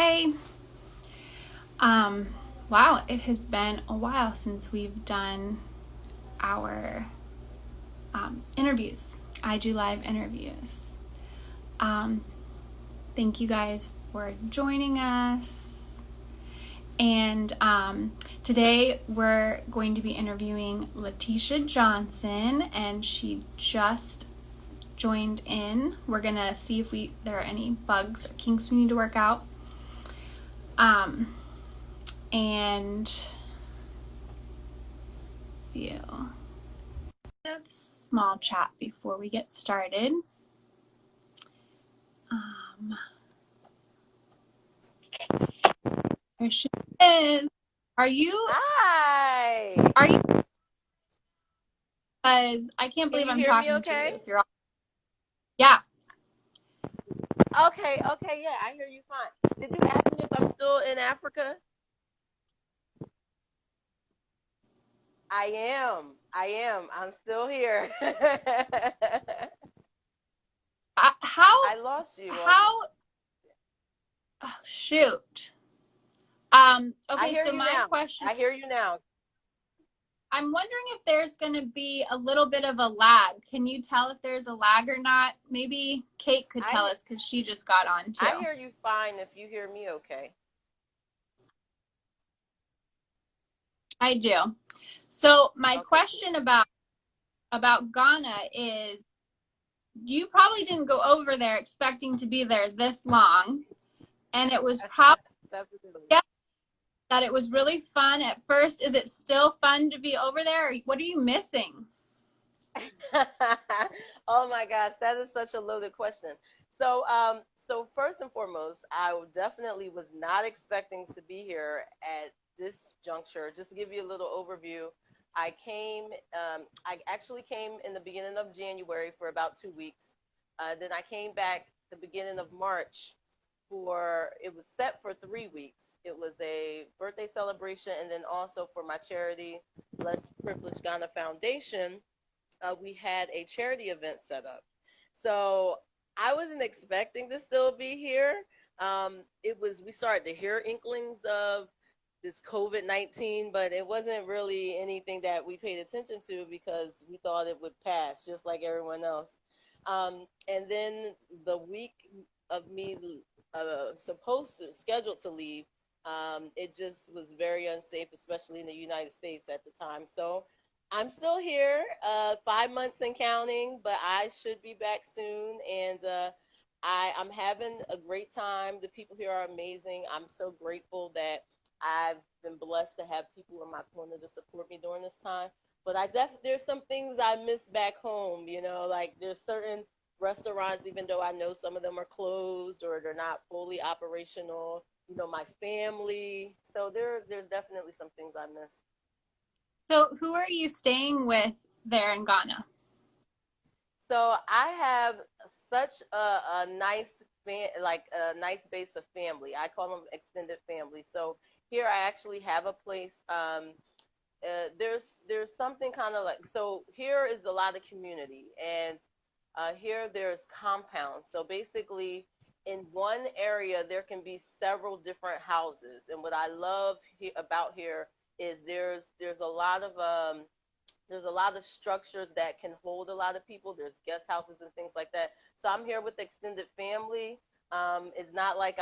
Hey, um, wow, it has been a while since we've done our interviews, IG Live interviews. Um, Thank you guys for joining us. And today we're going to be interviewing Lateisha Johnson, and she just joined in. We're gonna see if there are any bugs or kinks we need to work out. And feel a small chat before we get started. There she is. Are you? Hi. Are you? Because I can't Can believe you I'm hear me talking to you. okay? If you're on. Yeah, Okay, yeah, I hear you fine. Did you ask me if I'm still in Africa? I am. I'm still here. how? I lost you on. How? Oh, shoot. I Okay, hear so you my now. question. I hear you now. I'm wondering if there's going to be a little bit of a lag. Can you tell if there's a lag or not? Maybe Kate could tell I us because she just got on I too. hear you fine if you hear me okay. I do. So my Okay, cool. question about Ghana is, you probably didn't go over there expecting to be there this long, and it was probably That's a good yeah, that it was really fun at first. Is it still fun to be over there? Or what are you missing? one. Oh my gosh, that is such a loaded question. So first and foremost, definitely was not expecting to be here at this juncture. Just to give you a little overview, I actually came in the beginning of January for about 2 weeks. Then I came back the beginning of March it was set for 3 weeks. It was a birthday celebration, and then also for my charity, Less Privileged Ghana Foundation, we had a charity event set up. So I wasn't expecting to still be here. We started to hear inklings of this COVID-19, but it wasn't really anything that we paid attention to because we thought it would pass just like everyone else. And then the week of me scheduled to leave, it just was very unsafe, especially in the United States at the time. So I'm still here, 5 months and counting, but I should be back soon. And I'm having a great time. The people here are amazing. I'm so grateful that I've been blessed to have people in my corner to support me during this time. But there's some things I miss back home. Like there's certain restaurants, even though I know some of them are closed or they're not fully operational. My family. So there's definitely some things I miss. So, who are you staying with there in Ghana? So I have such a nice like a nice base of family. I call them extended family. So here I actually have a place. There's something kind of like, so here is a lot of community, and here there's compounds. So basically, in one area there can be several different houses, and what I love about here is there's a lot of structures that can hold a lot of people. There's guest houses and things like that. So I'm here with extended family. It's not like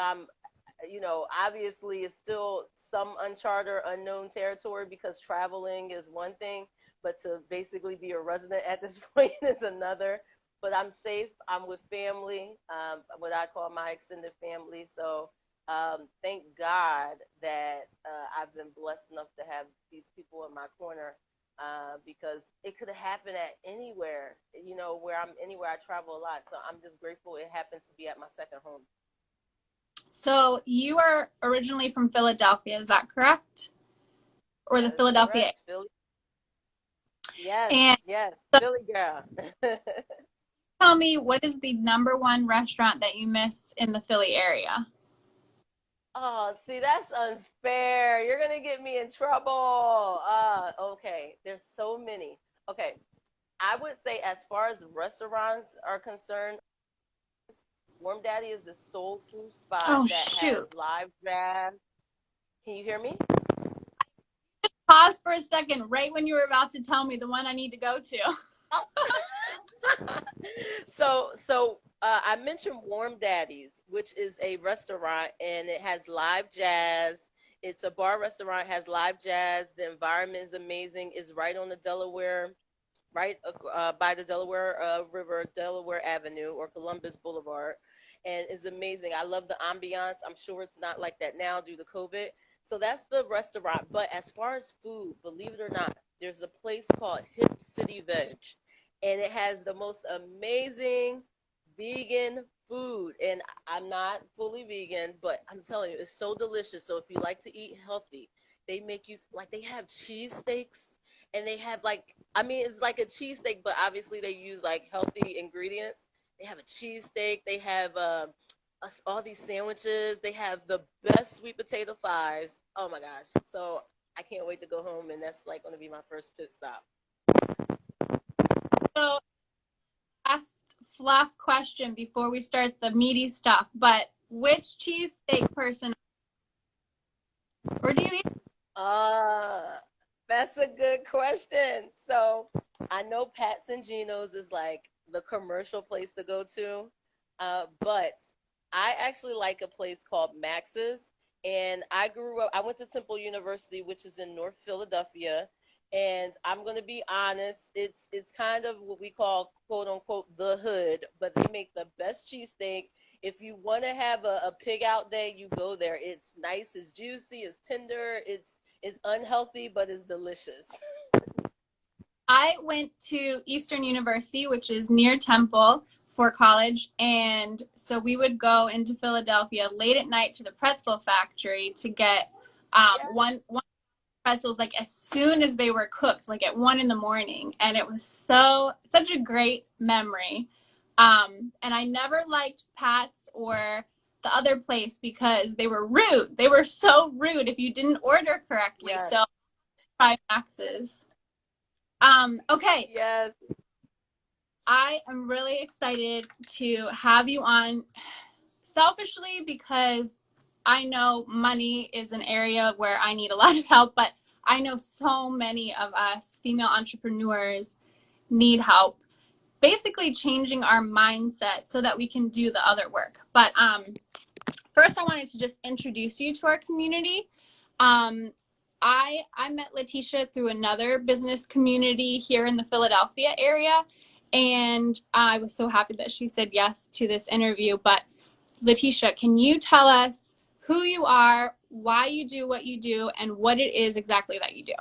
obviously it's still some uncharted, unknown territory because traveling is one thing, but to basically be a resident at this point is another. But I'm safe. I'm with family, what I call my extended family. So thank God that I've been blessed enough to have these people in my corner, because it could have happened at anywhere, where I'm anywhere. I travel a lot. So I'm just grateful it happened to be at my second home. So, you are originally from Philadelphia, is that correct? Or the That is Philadelphia? correct. Philly. Yes, And yes. so Philly girl. tell me, what is the number one restaurant that you miss in the Philly area? Oh, see, that's unfair. You're gonna get me in trouble. Okay. There's so many. Okay. I would say as far as restaurants are concerned, Warm Daddy is the soul food spot Oh, that has shoot. live jazz. Can you hear me? Pause for a second, right when you were about to tell me the one I need to go to. Oh. I mentioned Warm Daddies, which is a restaurant, and it has live jazz. It's a bar restaurant, has live jazz. The environment is amazing. It's right on the Delaware, right by the Delaware River, Delaware Avenue, or Columbus Boulevard, and it's amazing. I love the ambiance. I'm sure it's not like that now due to COVID. So that's the restaurant. But as far as food, believe it or not, there's a place called Hip City Veg, and it has the most amazing vegan food. And I'm not fully vegan, but I'm telling you, it's so delicious. So if you like to eat healthy, they make you like they have cheesesteaks, and they have like, I mean, it's like a cheesesteak, but obviously they use like healthy ingredients. They have a cheesesteak. They have all these sandwiches. They have the best sweet potato fries. Oh my gosh! So I can't wait to go home, and that's like going to be my first pit stop. So, last fluff question before we start the meaty stuff, but which cheesesteak person, or do you eat? Uh, that's a good question. So I know Pat's and Geno's is like the commercial place to go to, but I actually like a place called Max's. And I grew up, I went to Temple University, which is in North Philadelphia. And I'm gonna be honest, it's kind of what we call quote unquote the hood, but they make the best cheesesteak. If you want to have a pig out day, you go there. It's nice, it's juicy, it's tender, it's unhealthy, but it's delicious. I went to Eastern University, which is near Temple, for college, and so we would go into Philadelphia late at night to the pretzel factory to get Yeah. one pretzels like as soon as they were cooked, like at 1 in the morning, and it was such a great memory. And I never liked Pat's or the other place because they were rude. They were so rude if you didn't order correctly. Yes. So try Max's. Okay, Yes. I am really excited to have you on, selfishly because I know money is an area where I need a lot of help, but I know so many of us female entrepreneurs need help basically changing our mindset so that we can do the other work. But first, I wanted to just introduce you to our community. Um, I met Lateisha through another business community here in the Philadelphia area, and I was so happy that she said yes to this interview. But Lateisha, can you tell us who you are, why you do what you do, and what it is exactly that you do?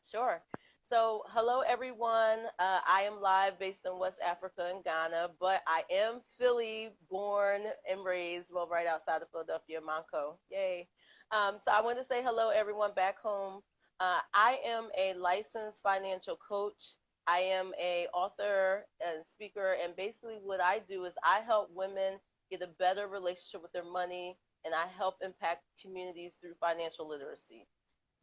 Sure. So, hello everyone. I am live based in West Africa in Ghana, but I am Philly born and raised, well, right outside of Philadelphia, Monco. Yay. So, I want to say hello everyone back home. I am a licensed financial coach. I am a author and speaker, and basically what I do is I help women get a better relationship with their money, and I help impact communities through financial literacy.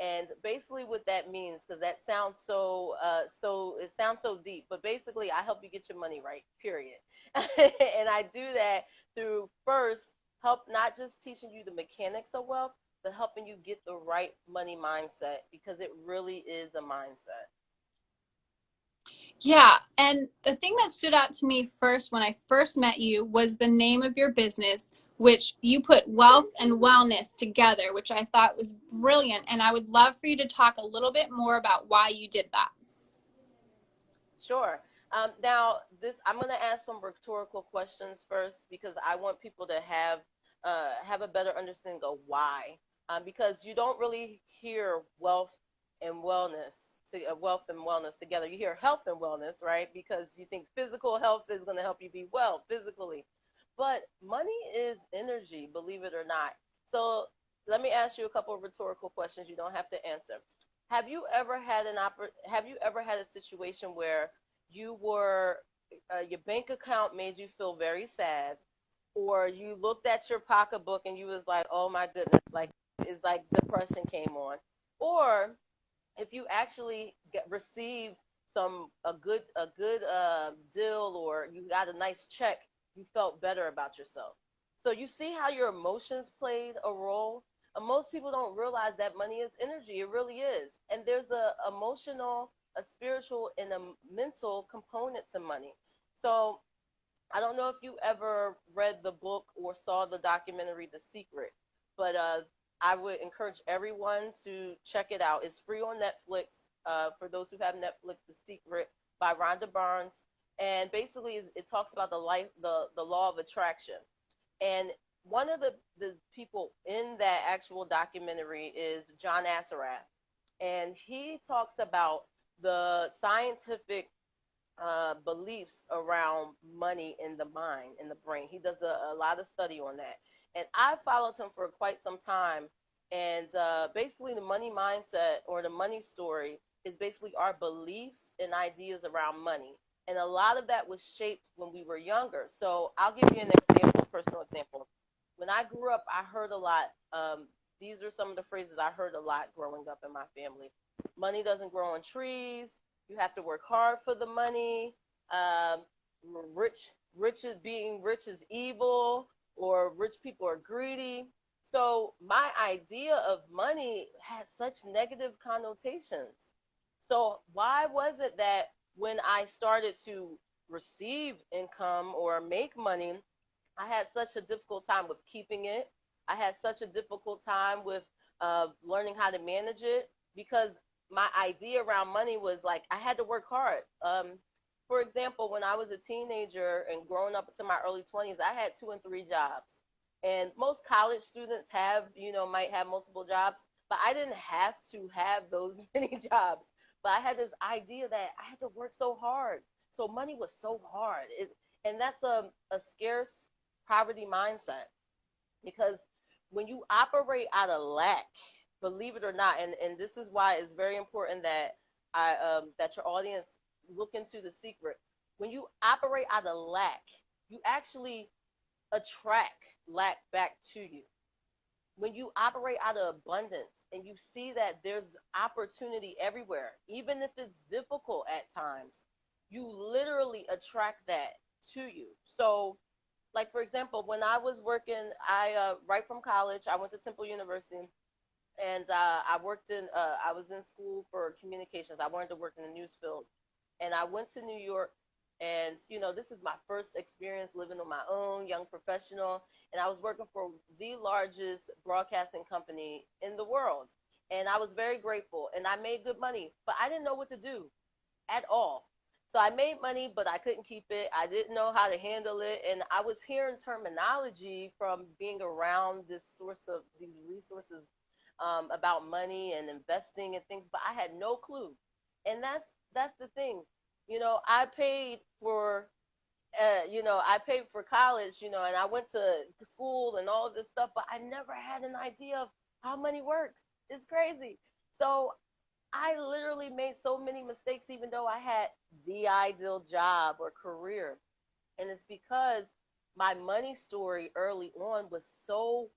And basically what that means, because that sounds it sounds so deep, but basically I help you get your money right, period. And I do that through first help, not just teaching you the mechanics of wealth, but helping you get the right money mindset, because it really is a mindset. Yeah, and the thing that stood out to me first when I first met you was the name of your business, which you put wealth and wellness together, which I thought was brilliant. And I would love for you to talk a little bit more about why you did that. Sure. Now, this I'm going to ask some rhetorical questions first, because I want people to have a better understanding of why. Because you don't really hear wealth and wellness together. You hear health and wellness, right? Because you think physical health is going to help you be well physically, but money is energy, believe it or not. So let me ask you a couple of rhetorical questions. You don't have to answer. Have you ever had a situation where you were your bank account made you feel very sad, or you looked at your pocketbook and you was like, "Oh my goodness," like it's like depression came on, or if you actually received some a good deal, or you got a nice check, you felt better about yourself. So you see how your emotions played a role. And most people don't realize that money is energy. It really is. And there's a emotional, a spiritual, and a mental component to money. So I don't know if you ever read the book or saw the documentary The Secret, but I would encourage everyone to check it out. It's free on Netflix. For those who have Netflix, The Secret by Rhonda Barnes, and basically it talks about the law of attraction. And one of the people in that actual documentary is John Assaraf, and he talks about the scientific beliefs around money in the mind, in the brain. He does a lot of study on that. And I followed him for quite some time. And basically, the money mindset or the money story is basically our beliefs and ideas around money. And a lot of that was shaped when we were younger. So I'll give you an example, personal example. When I grew up, I heard a lot. These are some of the phrases I heard a lot growing up in my family. Money doesn't grow on trees. You have to work hard for the money. Um, being rich is evil, or rich people are greedy. So my idea of money has such negative connotations. So why was it that when I started to receive income or make money, I had such a difficult time with keeping it. I had such a difficult time with learning how to manage it because my idea around money was like I had to work hard. For example, when I was a teenager and growing up into my early 20s, I had 2 and 3 jobs. And most college students have, might have multiple jobs, but I didn't have to have those many jobs. But I had this idea that I had to work so hard. So money was so hard. And that's a scarce poverty mindset because when you operate out of lack, believe it or not, and this is why it's very important that that your audience look into The Secret. When you operate out of lack, you actually attract lack back to you. When you operate out of abundance and you see that there's opportunity everywhere, even if it's difficult at times, you literally attract that to you. So like for example, when I was working, I right from college, I went to Temple University, and I worked in. I was in school for communications. I wanted to work in the news field, and I went to New York. And this is my first experience living on my own, young professional, and I was working for the largest broadcasting company in the world. And I was very grateful, and I made good money, but I didn't know what to do at all. So I made money, but I couldn't keep it. I didn't know how to handle it. And I was hearing terminology from being around this source of these resources about money and investing and things, but I had no clue. And that's the thing. I paid for I paid for college, and I went to school and all of this stuff, but I never had an idea of how money works. It's crazy. So I literally made so many mistakes, even though I had the ideal job or career. And it's because my money story early on was so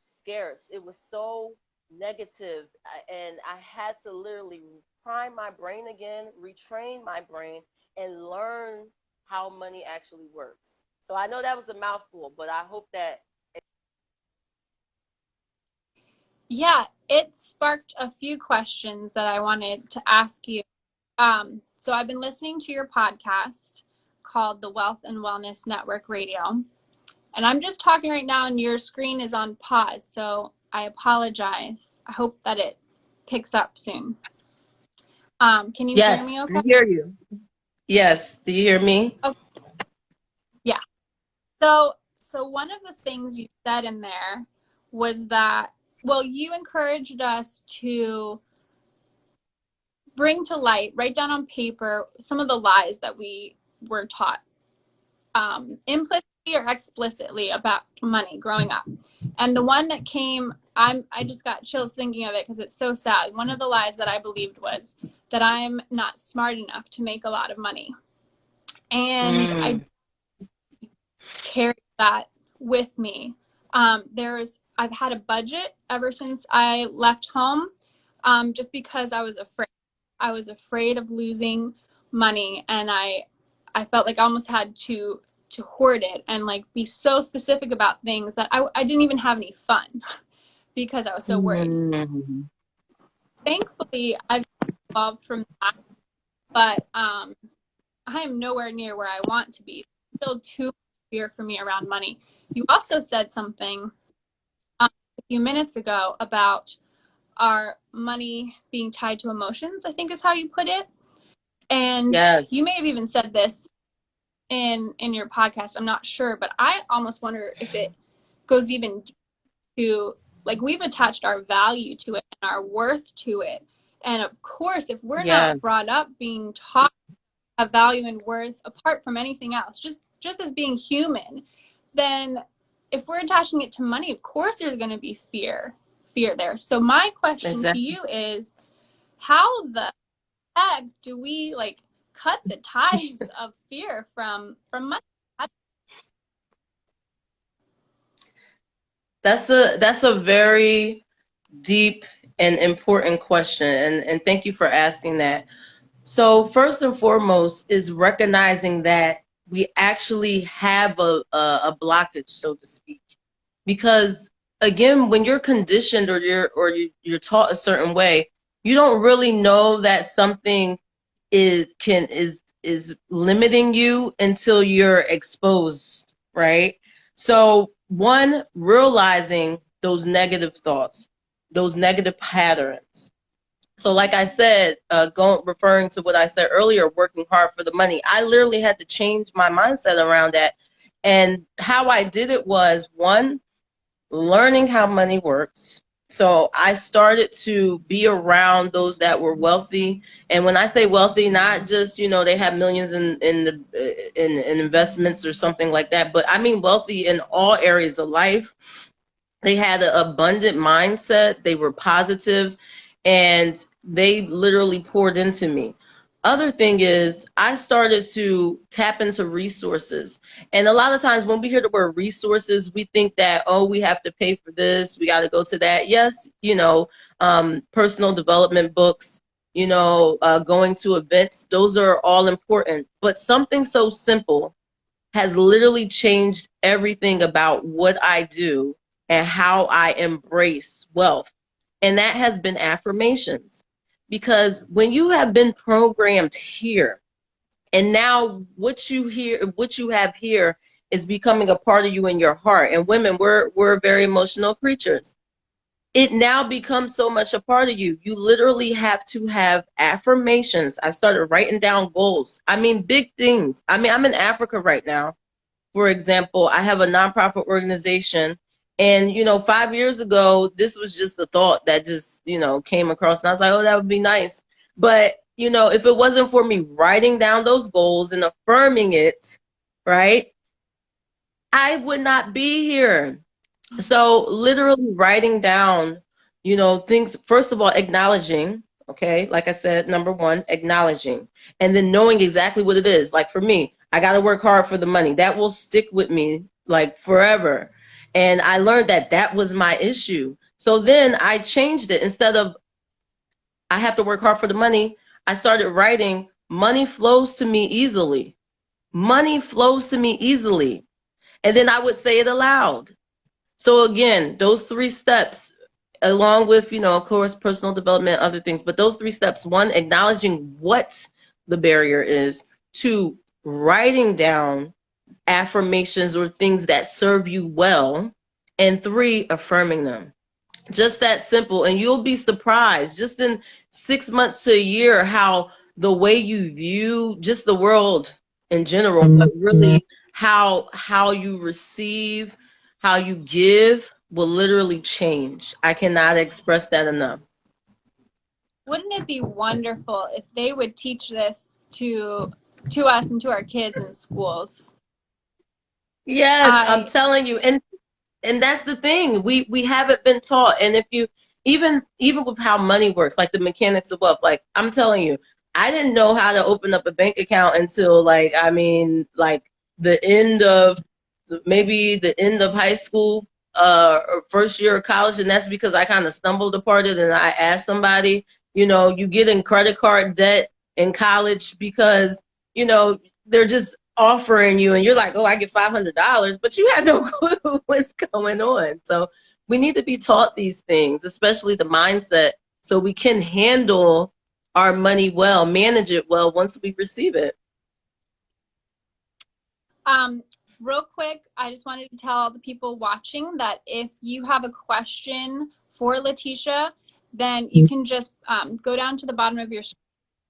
scarce. It was so negative. And I had to literally prime my brain again, retrain my brain, and learn how money actually works. So I know that was a mouthful, but I hope that. Yeah, it sparked a few questions that I wanted to ask you. So I've been listening to your podcast called the Wealth and Wellness Network Radio. And I'm just talking right now and your screen is on pause. So I apologize. I hope that it picks up soon. Can you hear Yes, me I okay? hear you. Yes. Do you hear me? Okay. Yeah. So one of the things you said in there was that, well, you encouraged us to bring to light, write down on paper some of the lies that we were taught, implicitly or explicitly, about money growing up. And the one that came, I just got chills thinking of it because it's so sad. One of the lies that I believed was that I'm not smart enough to make a lot of money. And I carried that with me. I've had a budget ever since I left home, just because I was afraid. I was afraid of losing money, and I felt like I almost had to to hoard it and like be so specific about things that I didn't even have any fun because I was so worried. Mm-hmm. Thankfully, I've evolved from that, but I am nowhere near where I want to be. Still too much fear for me around money. You also said something a few minutes ago about our money being tied to emotions, I think is how you put it. And you may Yes. have even said this in your podcast. I'm not sure, but I almost wonder if it goes even to like we've attached our value to it and our worth to it. And of course, if we're Yeah. not brought up being taught have value and worth apart from anything else, just as being human, then if we're attaching it to money, of course there's going to be fear there. So my question to Exactly. you is, how the heck do we like cut the ties of fear from money? That's a very deep and important question, and thank you for asking that. So first and foremost is recognizing that we actually have a blockage, so to speak, because again, when you're conditioned or you're taught a certain way, you don't really know that something is limiting you until you're exposed, right? So one, realizing those negative thoughts, those negative patterns. So like I said, referring to what I said earlier, working hard for the money, I literally had to change my mindset around that. And how I did it was, one, learning how money works. So I started to be around those that were wealthy. And when I say wealthy, not just, they have millions in investments or something like that, but I mean wealthy in all areas of life. They had an abundant mindset. They were positive, and they literally poured into me. Other thing is, I started to tap into resources. And a lot of times when we hear the word resources, we think that, oh, we have to pay for this, we got to go to that. Yes, personal development books, going to events, those are all important. But something so simple has literally changed everything about what I do and how I embrace wealth. And that has been affirmations. Because when you have been programmed here, and now what you have here is becoming a part of you in your heart. And women, we're very emotional creatures. It now becomes so much a part of you. You literally have to have affirmations. I started writing down goals. I mean, big things. I mean, I'm in Africa right now. For example, I have a nonprofit organization, and 5 years ago, this was just a thought that just came across, and I was like, oh, that would be nice. But if it wasn't for me writing down those goals and affirming it, right, I would not be here. So literally writing down, things, first of all, acknowledging, okay, like I said, number one, acknowledging, and then knowing exactly what it is. Like for me, I got to work hard for the money. That will stick with me like forever. And I learned that that was my issue. So then I changed it. Instead of I have to work hard for the money, I started writing, money flows to me easily. Money flows to me easily. And then I would say it aloud. So again, those three steps, along with, of course, personal development, other things, but those three steps: one, acknowledging what the barrier is; two, writing down affirmations or things that serve you well; and three, affirming them. Just that simple. And you'll be surprised just in 6 months to a year how the way you view just the world in general, but really how you receive, how you give will literally change. I cannot express that enough. Wouldn't it be wonderful if they would teach this to us and to our kids in schools? Yes, I'm I telling you. And that's the thing, we haven't been taught. And if you even with how money works, like the mechanics of wealth, like I'm telling you, I didn't know how to open up a bank account until like the end of maybe the end of high school, or first year of college. And that's because I kind of stumbled upon it and I asked somebody. You get in credit card debt in college because they're just offering you, and you're like, oh, I get $500, but you have no clue what's going on. So we need to be taught these things, especially the mindset, so we can handle our money well, manage it well once we receive it. Real quick, I just wanted to tell the people watching that if you have a question for Lateisha, then you can just go down to the bottom of your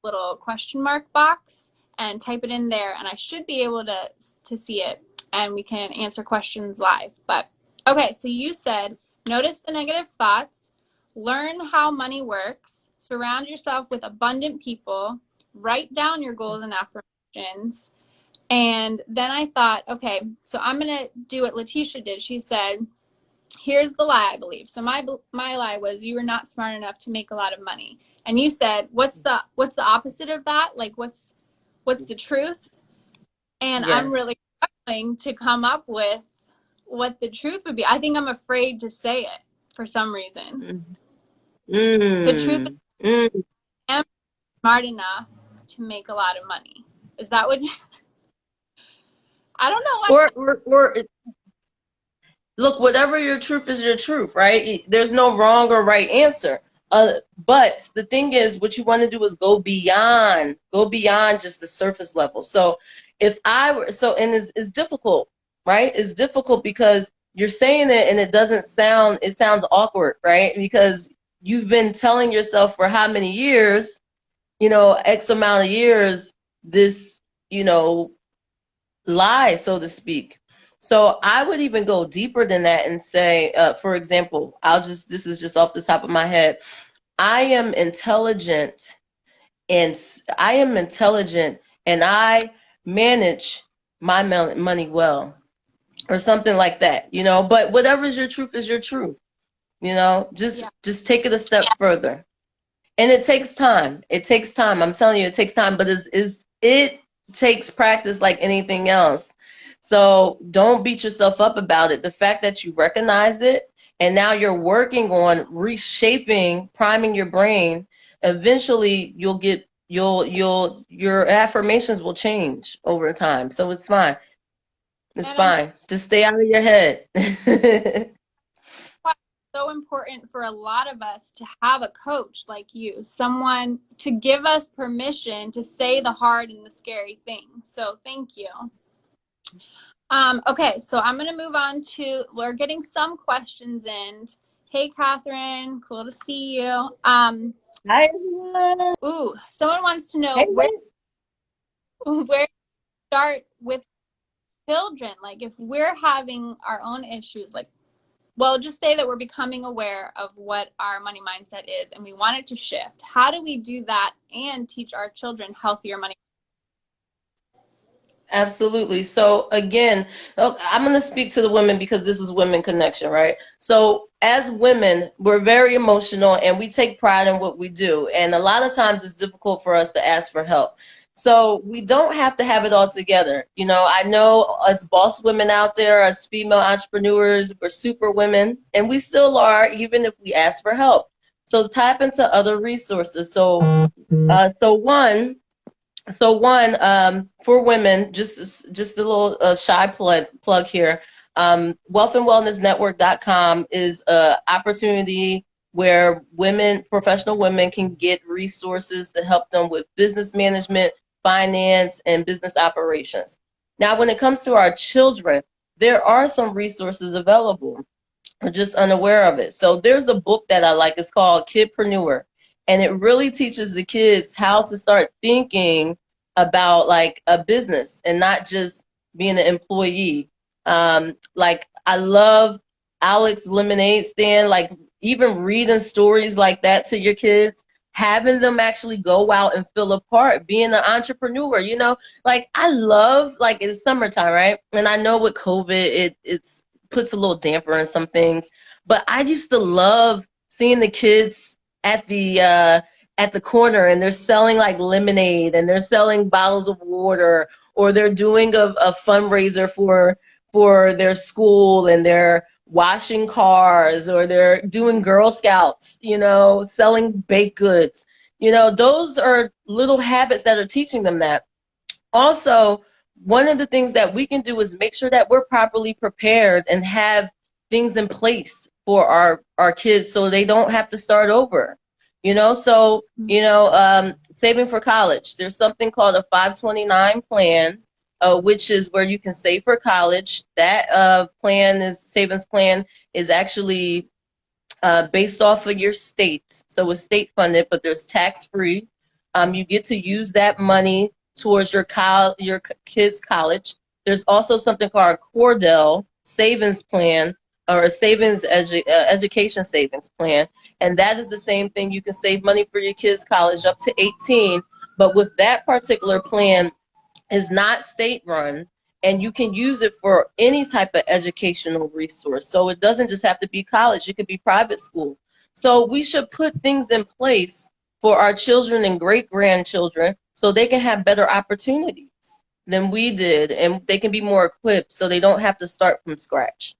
little question mark box and type it in there, and I should be able to see it, and we can answer questions live. But okay, so you said notice the negative thoughts, learn how money works, surround yourself with abundant people, write down your goals and affirmations. And then I thought, okay, so I'm going to do what Lateisha did. She said, here's the lie I believe. So my lie was you were not smart enough to make a lot of money. And you said, what's the opposite of that? Like what's the truth? And Yes. I'm really struggling to come up with what the truth would be. I think I'm afraid to say it for some reason. The truth is I am smart enough to make a lot of money. Is that what I don't know. Or look, whatever your truth is your truth, right? There's no wrong or right answer. But the thing is, what you want to do is go beyond just the surface level. So if I were, and it's difficult, right? It's difficult because you're saying it and it sounds awkward, right? Because you've been telling yourself for how many years, X amount of years, this, lie, so to speak. So I would even go deeper than that and say, for example, this is just off the top of my head. I am intelligent and I manage my money well, or something like that, but whatever is your truth is your truth, just take it a step further. And it takes time. I'm telling you, it takes time, but it takes practice like anything else. So don't beat yourself up about it. The fact that you recognized it and now you're working on reshaping, priming your brain, eventually your affirmations will change over time. So it's fine. It's fine. Just stay out of your head. So important for a lot of us to have a coach like you, someone to give us permission to say the hard and the scary things. So thank you. Okay, so I'm going to move on to, we're getting some questions in. Hey, Catherine, cool to see you. Hi, everyone. Ooh, someone wants to know where to start with children. Like if we're having our own issues, like, well, just say that we're becoming aware of what our money mindset is and we want it to shift. How do we do that and teach our children healthier money? Absolutely. So again, I'm going to speak to the women because this is Women Connection, right? So as women, we're very emotional and we take pride in what we do. And a lot of times it's difficult for us to ask for help. So we don't have to have it all together. I know us boss women out there, us female entrepreneurs, we're super women, and we still are, even if we ask for help. So tap into other resources. So one, for women, just a little shy plug here. Wealthandwellnessnetwork.com is an opportunity where professional women can get resources to help them with business management, finance, and business operations. Now, when it comes to our children, there are some resources available. We're just unaware of it. So there's a book that I like. It's called Kidpreneur. And it really teaches the kids how to start thinking about like a business and not just being an employee. Like I love Alex Lemonade Stand, like even reading stories like that to your kids, having them actually go out and feel a part, being an entrepreneur, like I love, like it's summertime, right? And I know with COVID, it's puts a little damper on some things, but I used to love seeing the kids at the corner and they're selling like lemonade and they're selling bottles of water, or they're doing a fundraiser for their school and they're washing cars, or they're doing Girl Scouts, selling baked goods. Those are little habits that are teaching them that. Also, one of the things that we can do is make sure that we're properly prepared and have things in place for our kids so they don't have to start over. So, saving for college, there's something called a 529 plan, which is where you can save for college. That savings plan is actually based off of your state. So it's state funded, but there's tax free. You get to use that money towards your kids' college. There's also something called a Cordell savings plan, or a education savings plan, and that is the same thing. You can save money for your kids' college up to 18, but with that particular plan, is not state run, and you can use it for any type of educational resource. So it doesn't just have to be college, it could be private school. So we should put things in place for our children and great grandchildren so they can have better opportunities than we did, and they can be more equipped so they don't have to start from scratch.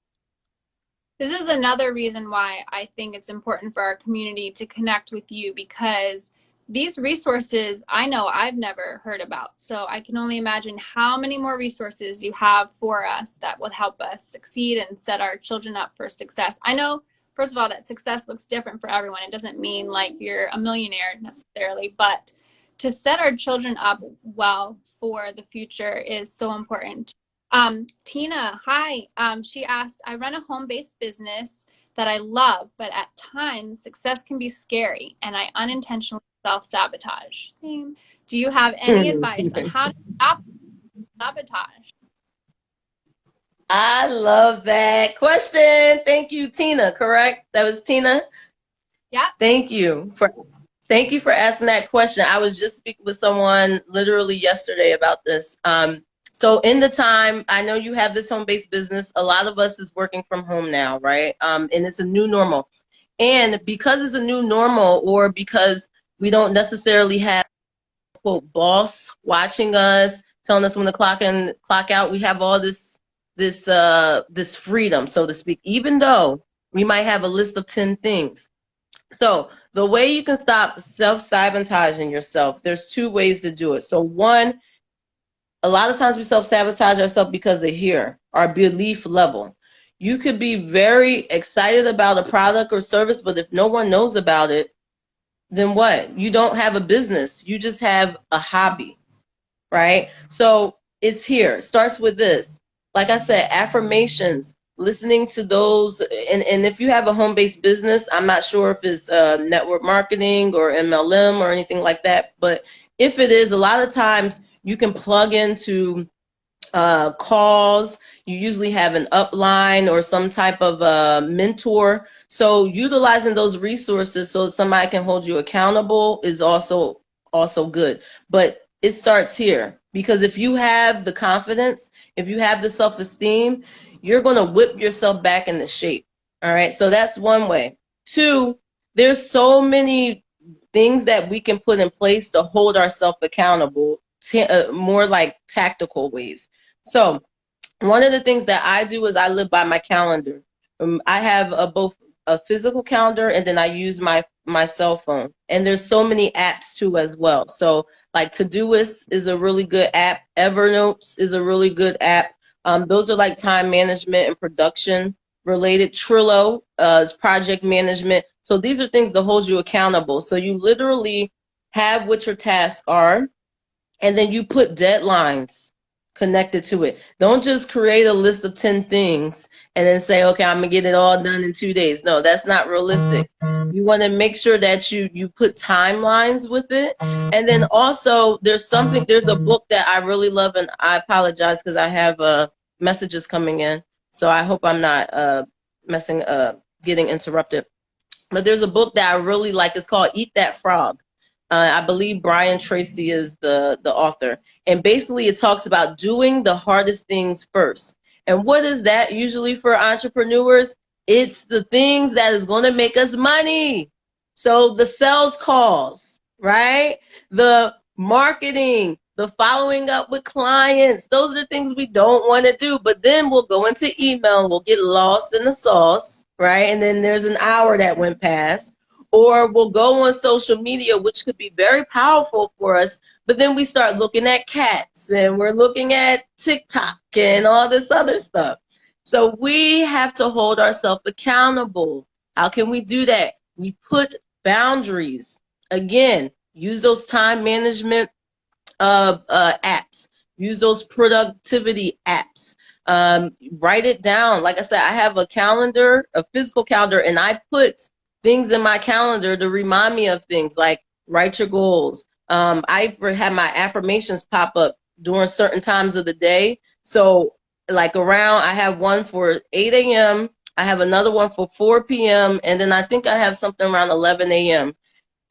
This is another reason why I think it's important for our community to connect with you, because these resources I know I've never heard about. So I can only imagine how many more resources you have for us that will help us succeed and set our children up for success. I know, first of all, that success looks different for everyone. It doesn't mean like you're a millionaire necessarily, but to set our children up well for the future is so important. Tina, hi. She asked, I run a home-based business that I love, but at times success can be scary and I unintentionally self-sabotage. Do you have any advice on how to stop sabotage? I love that question. Thank you, Tina. Correct? That was Tina? Yeah. Thank you for asking that question. I was just speaking with someone literally yesterday about this. So in the time, I know you have this home-based business. A lot of us is working from home now, right? And it's a new normal. And because it's a new normal, or because we don't necessarily have, quote, boss watching us, telling us when to clock in, clock out, we have all this freedom, so to speak, even though we might have a list of 10 things. So the way you can stop self-sabotaging yourself, there's two ways to do it. So one, a lot of times we self-sabotage ourselves because of our belief level. You could be very excited about a product or service, but if no one knows about it, then what? You don't have a business. You just have a hobby, right? So it's here. It starts with this. Like I said, affirmations, listening to those. And if you have a home-based business, I'm not sure if it's network marketing or MLM or anything like that. But if it is, a lot of times you can plug into calls. You usually have an upline or some type of mentor. So utilizing those resources so somebody can hold you accountable is also good. But it starts here, because if you have the confidence, if you have the self-esteem, you're going to whip yourself back into shape. All right. So that's one way. Two, there's so many things that we can put in place to hold ourselves accountable, more like tactical ways. So one of the things that I do is I live by my calendar. I have both a physical calendar, and then I use my cell phone. And there's so many apps too as well. So like Todoist is a really good app. Evernote is a really good app. Those are like time management and production related. Trello is project management. So these are things to hold you accountable. So you literally have what your tasks are, and then you put deadlines connected to it. Don't just create a list of 10 things and then say, okay, I'm gonna get it all done in 2 days. No, that's not realistic. You want to make sure that you put timelines with it. And then also there's a book that I really love, and I apologize because I have messages coming in, so I hope I'm not getting interrupted. But there's a book that I really like. It's called Eat That Frog. I believe Brian Tracy is the author. And basically it talks about doing the hardest things first. And what is that usually for entrepreneurs? It's the things that is going to make us money. So the sales calls, right? The marketing, the following up with clients. Those are the things we don't want to do. But then we'll go into email, we'll get lost in the sauce, right? And then there's an hour that went past. Or we'll go on social media, which could be very powerful for us, but then we start looking at cats and we're looking at TikTok and all this other stuff. So we have to hold ourselves accountable. How can we do that? We put boundaries. Again, use those time management apps. Use those productivity apps. Write it down. Like I said, I have a calendar, a physical calendar, and I put things in my calendar to remind me of things like write your goals. I have my affirmations pop up during certain times of the day. So like around, I have one for 8 a.m. I have another one for 4 p.m. And then I think I have something around 11 a.m.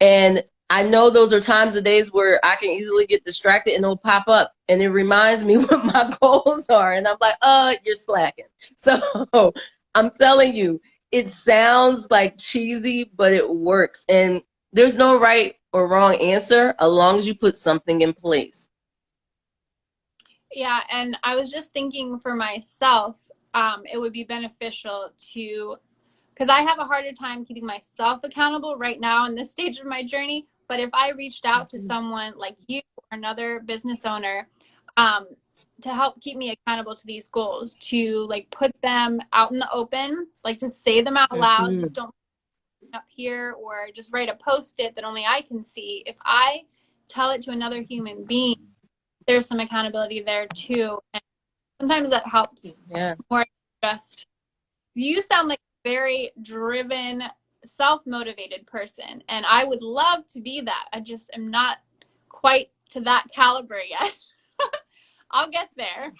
And I know those are times of days where I can easily get distracted and it'll pop up and it reminds me what my goals are. And I'm like, you're slacking. So I'm telling you, it sounds like cheesy, but it works. And there's no right or wrong answer as long as you put something in place. Yeah, and I was just thinking for myself, it would be beneficial to, because I have a harder time keeping myself accountable right now in this stage of my journey. But if I reached out to someone like you or another business owner, to help keep me accountable to these goals, to like put them out in the open, like to say them out loud, just don't up here or just write a post-it that only I can see. If I tell it to another human being, there's some accountability there too. And sometimes that helps more than just, you sound like a very driven, self-motivated person. And I would love to be that. I just am not quite to that caliber yet. I'll get there.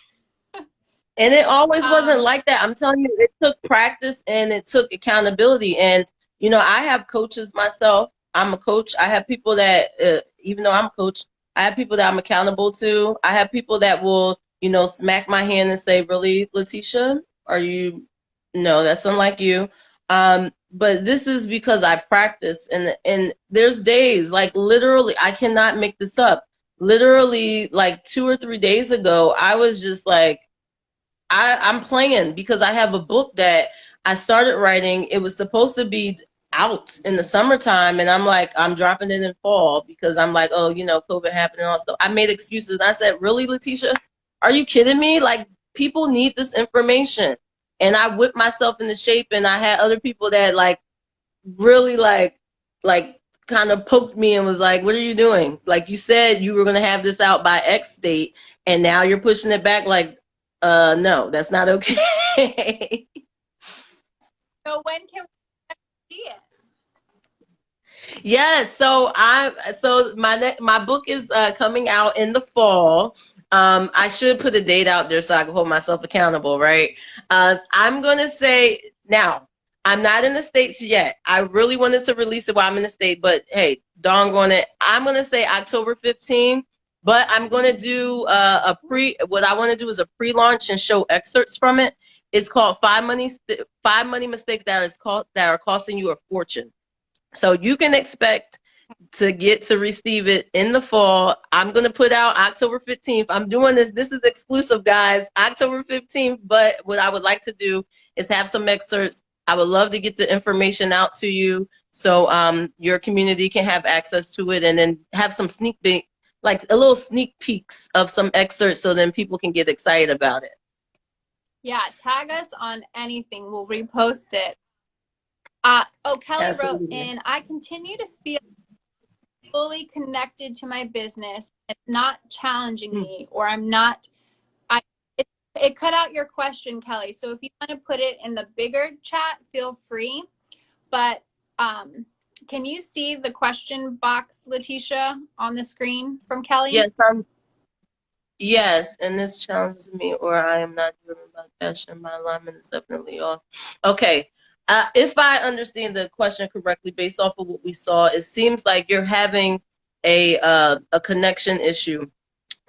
And it always wasn't like that. I'm telling you, it took practice and it took accountability. And, I have coaches myself. I'm a coach. I have people that, even though I'm a coach, I have people that I'm accountable to. I have people that will, smack my hand and say, really, Lateisha, are you, no, that's unlike you. But this is because I practice. And there's days, like literally, I cannot make this up. Literally, like 2 or 3 days ago, I was just like, I'm playing because I have a book that I started writing. It was supposed to be out in the summertime, and I'm like, I'm dropping it in fall because I'm like, oh, COVID happened and all stuff. I made excuses. I said, really, Lateisha? Are you kidding me? Like, people need this information. And I whipped myself into shape, and I had other people that like really like kind of poked me and was like, what are you doing? Like, you said you were going to have this out by X date, and now you're pushing it back. Like, no, that's not okay. So when can we see it? Yes, so my book is coming out in the fall. I should put a date out there so I can hold myself accountable, right? I'm gonna say now, I'm not in the States yet. I really wanted to release it while I'm in the state, but hey, doggone it, I'm gonna say October 15th. But I'm gonna do what I want to do is a pre-launch and show excerpts from it. It's called Five Money Mistakes that are costing you a fortune. So you can expect to get to receive it in the fall. I'm going to put out October 15th. I'm doing this. This is exclusive, guys. October 15th. But what I would like to do is have some excerpts. I would love to get the information out to you so your community can have access to it, and then have some like a little sneak peeks of some excerpts so then people can get excited about it. Yeah, tag us on anything. We'll repost it. Kelly Absolutely. wrote in, I continue to feel fully connected to my business. It's not challenging me, or I'm not. It cut out your question, Kelly. So if you want to put it in the bigger chat, feel free. But can you see the question box, Lateisha, on the screen from Kelly? Yes, yes, and this challenges me, or I am not driven by passion. My alignment is definitely off. Okay. If I understand the question correctly, based off of what we saw, it seems like you're having a connection issue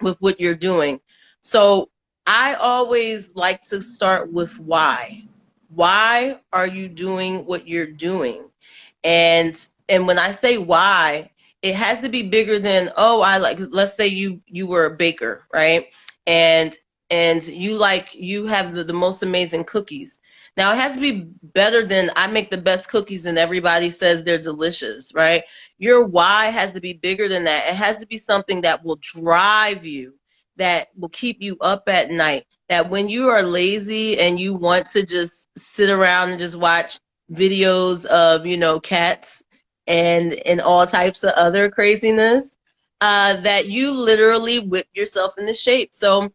with what you're doing. So I always like to start with why. Why are you doing what you're doing? And when I say why, it has to be bigger than, oh, let's say you were a baker, right? And and you have the most amazing cookies. Now it has to be better than I make the best cookies and everybody says they're delicious, right? Your why has to be bigger than that. It has to be something that will drive you, that will keep you up at night, that when you are lazy and you want to just sit around and just watch videos of, cats and all types of other craziness, that you literally whip yourself into shape. So,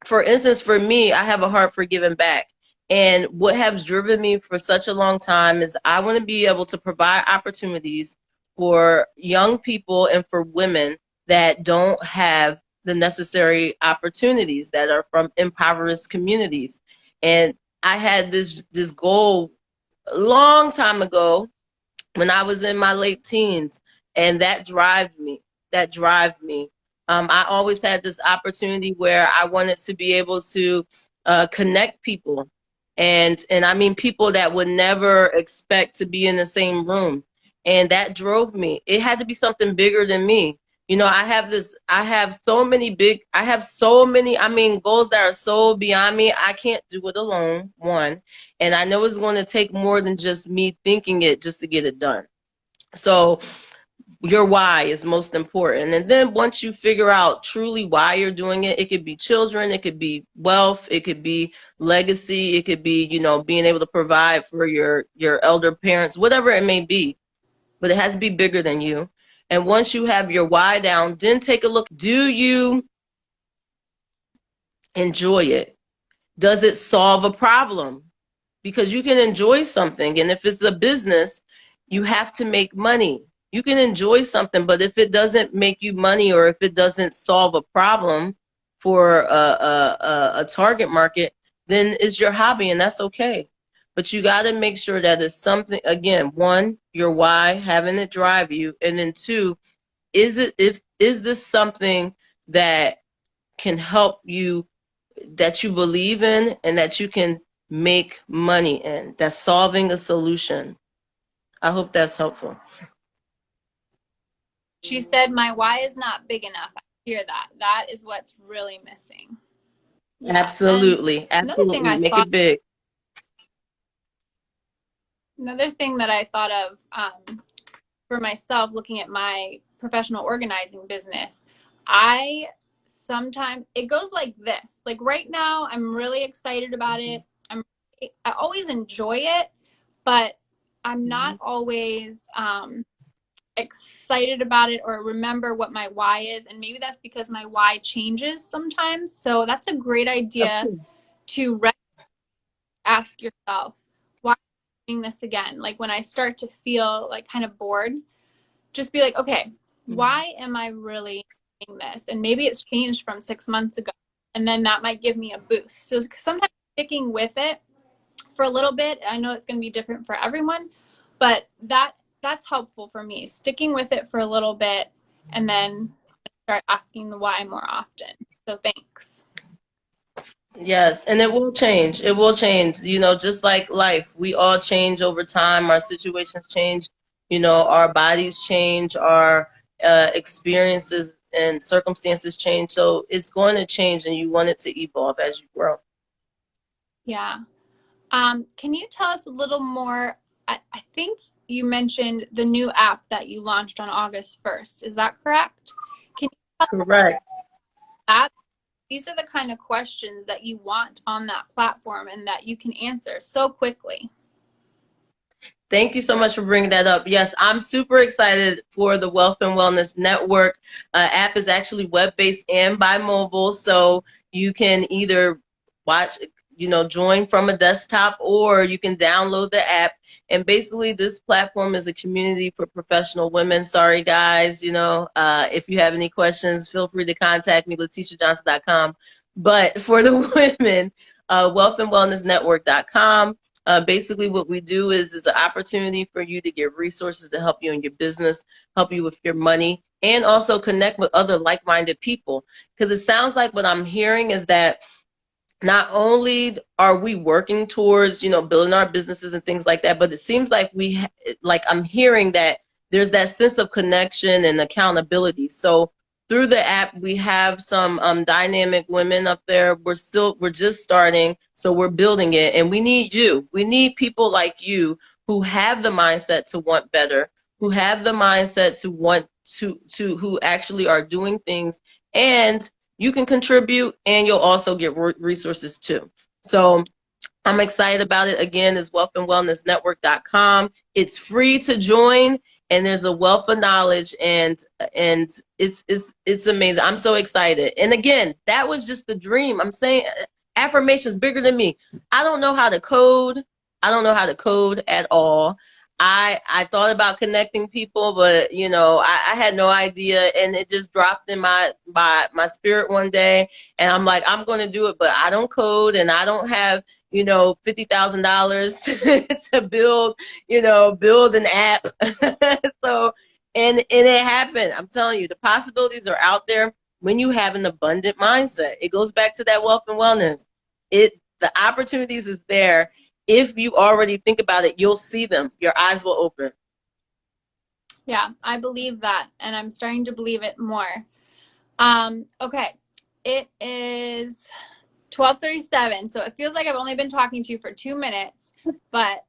for instance, for me, I have a heart for giving back. And what has driven me for such a long time is I want to be able to provide opportunities for young people and for women that don't have the necessary opportunities, that are from impoverished communities. And I had this goal a long time ago when I was in my late teens, and that drive me. That drive me. I always had this opportunity where I wanted to be able to connect people, and I mean people that would never expect to be in the same room, and that drove me. It had to be something bigger than me. I have so many, I mean, goals that are so beyond me. I can't do it alone, one. And I know it's going to take more than just me thinking it just to get it done. So your why is most important. And then once you figure out truly why you're doing it, it could be children, it could be wealth, it could be legacy, it could be, being able to provide for your elder parents, whatever it may be. But it has to be bigger than you. And once you have your why down, then take a look. Do you enjoy it? Does it solve a problem? Because you can enjoy something, and if it's a business, you have to make money. You can enjoy something, but if it doesn't make you money, or if it doesn't solve a problem for a target market, then it's your hobby, and that's okay. But you got to make sure that it's something, again, one, your why, having it drive you, and then two, is this something that can help you, that you believe in, and that you can make money in, that's solving a solution. I hope that's helpful. She said, my why is not big enough. I hear that. That is what's really missing. Yeah. Absolutely. Another thing Absolutely. Make it big. Another thing that I thought of for myself, looking at my professional organizing business, sometimes it goes like this. Like right now, I'm really excited about it. I always enjoy it, but I'm not always excited about it or remember what my why is. And maybe that's because my why changes sometimes. So that's a great idea to ask yourself, why am I doing this again? Like when I start to feel like kind of bored, just be like, okay, why am I really doing this? And maybe it's changed from 6 months ago, and then that might give me a boost. So sometimes sticking with it for a little bit, I know it's going to be different for everyone, but that's helpful for me, sticking with it for a little bit and then start asking the why more often. So thanks. Yes, and it will change. It will change. Just like life, we all change over time. Our situations change. Our bodies change. Our experiences and circumstances change. So it's going to change, and you want it to evolve as you grow. Yeah. Can you tell us a little more? I think you mentioned the new app that you launched on August 1st. Is that correct? Can you tell Correct. that? These are the kind of questions that you want on that platform and that you can answer so quickly. Thank you so much for bringing that up. Yes, I'm super excited for the Wealth and Wellness Network. App is actually web-based and by mobile, so you can either watch, join from a desktop, or you can download the app. And basically, this platform is a community for professional women. Sorry, guys, if you have any questions, feel free to contact me, LateishaJohnson.com. But for the women, wealthandwellnessnetwork.com. Basically, what we do is an opportunity for you to get resources to help you in your business, help you with your money, and also connect with other like-minded people. Because it sounds like what I'm hearing is that not only are we working towards, building our businesses and things like that, but it seems like I'm hearing that there's that sense of connection and accountability. So through the app, we have some dynamic women up there. We're just starting, so we're building it, and we need you. We need people like you who have the mindset to want better, who have the mindset to want to who actually are doing things, and you can contribute, and you'll also get resources too. So I'm excited about it. Again, it's wealthandwellnessnetwork.com. It's free to join, and there's a wealth of knowledge, and it's amazing. I'm so excited. And again, that was just the dream. I'm saying affirmations bigger than me. I don't know how to code. I don't know how to code at all. I thought about connecting people, but I had no idea, and it just dropped in my spirit one day, and I'm like, I'm going to do it, but I don't code, and I don't have $50,000 to build an app. So, and it happened. I'm telling you, the possibilities are out there when you have an abundant mindset. It goes back to that wealth and wellness. The opportunities is there. If you already think about it, you'll see them. Your eyes will open. Yeah, I believe that, and I'm starting to believe it more. Okay, it is 12:37, so it feels like I've only been talking to you for 2 minutes, but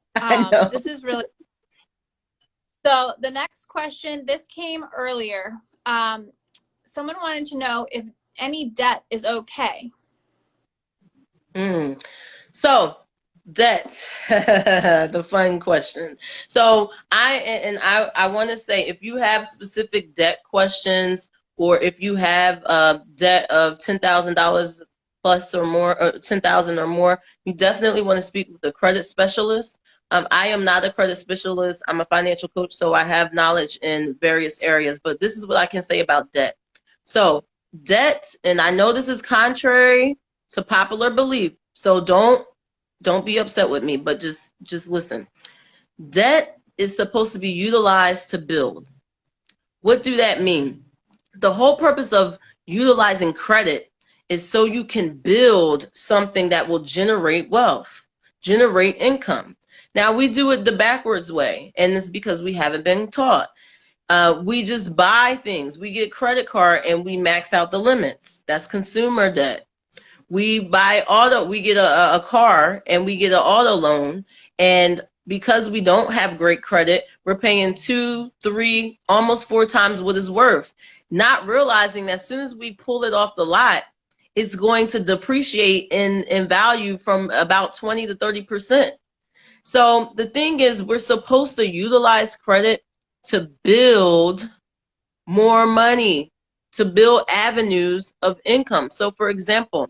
this is really. So the next question, this came earlier. Someone wanted to know if any debt is okay. So debt, the fun question. So I want to say, if you have specific debt questions, or if you have debt of $10,000 plus or more, or 10,000 or more, you definitely want to speak with a credit specialist. I am not a credit specialist. I'm a financial coach, so I have knowledge in various areas, but this is what I can say about debt. So debt, and I know this is contrary to popular belief, so don't be upset with me, but just listen. Debt is supposed to be utilized to build. What do that mean? The whole purpose of utilizing credit is so you can build something that will generate wealth, generate income. Now, we do it the backwards way, and it's because we haven't been taught. We just buy things. We get credit card and we max out the limits. That's consumer debt. We get a car and we get an auto loan, and because we don't have great credit, we're paying 2, 3, almost 4 times what it's worth, not realizing that as soon as we pull it off the lot, it's going to depreciate in value from about 20 to 30%. So the thing is, we're supposed to utilize credit to build more money, to build avenues of income. So for example,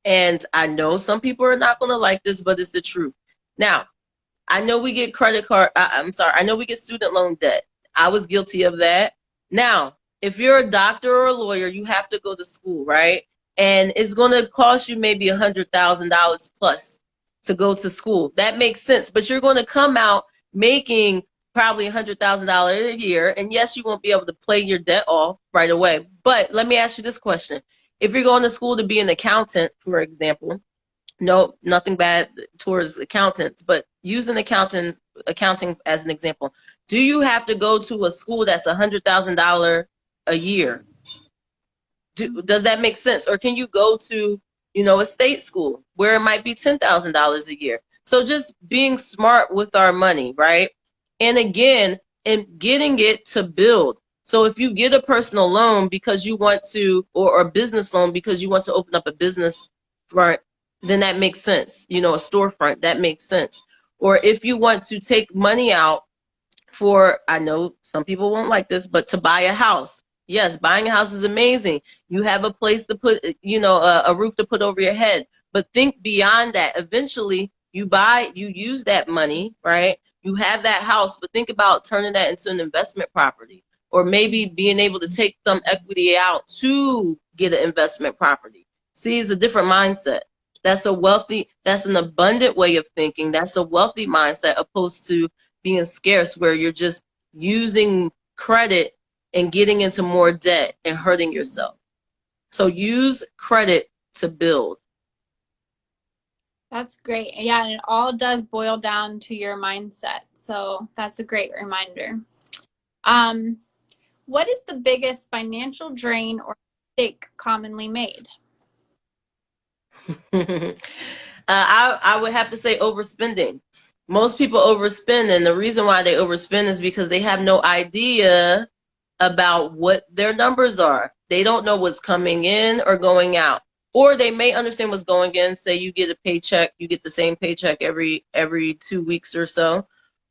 and I know some people are not going to like this, but it's the truth. Now, I know we get I know we get student loan debt. I was guilty of that. Now, if you're a doctor or a lawyer, you have to go to school, right? And it's going to cost you maybe $100,000 plus to go to school. That makes sense, but you're going to come out making probably $100,000 a year. And yes, you won't be able to pay your debt off right away. But let me ask you this question. If you're going to school to be an accountant, for example, no, nothing bad towards accountants, but using accounting as an example, do you have to go to a school that's $100,000 a year? Does that make sense? Or can you go to, a state school where it might be $10,000 a year? So just being smart with our money, right? And again, and getting it to build. So if you get a personal loan because you want to, or a business loan because you want to open up a business front, then that makes sense. A storefront, that makes sense. Or if you want to take money out for, I know some people won't like this, but to buy a house. Yes, buying a house is amazing. You have a place to put, a roof to put over your head. But think beyond that. Eventually, you use that money, right? You have that house, but think about turning that into an investment property, or maybe being able to take some equity out to get an investment property. See, it's a different mindset. That's an abundant way of thinking. That's a wealthy mindset, opposed to being scarce, where you're just using credit and getting into more debt and hurting yourself. So use credit to build. That's great. Yeah, and it all does boil down to your mindset. So that's a great reminder. What is the biggest financial drain or mistake commonly made? I would have to say overspending. Most people overspend, and the reason why they overspend is because they have no idea about what their numbers are. They don't know what's coming in or going out. Or they may understand what's going in. Say you get a paycheck, you get the same paycheck every 2 weeks or so,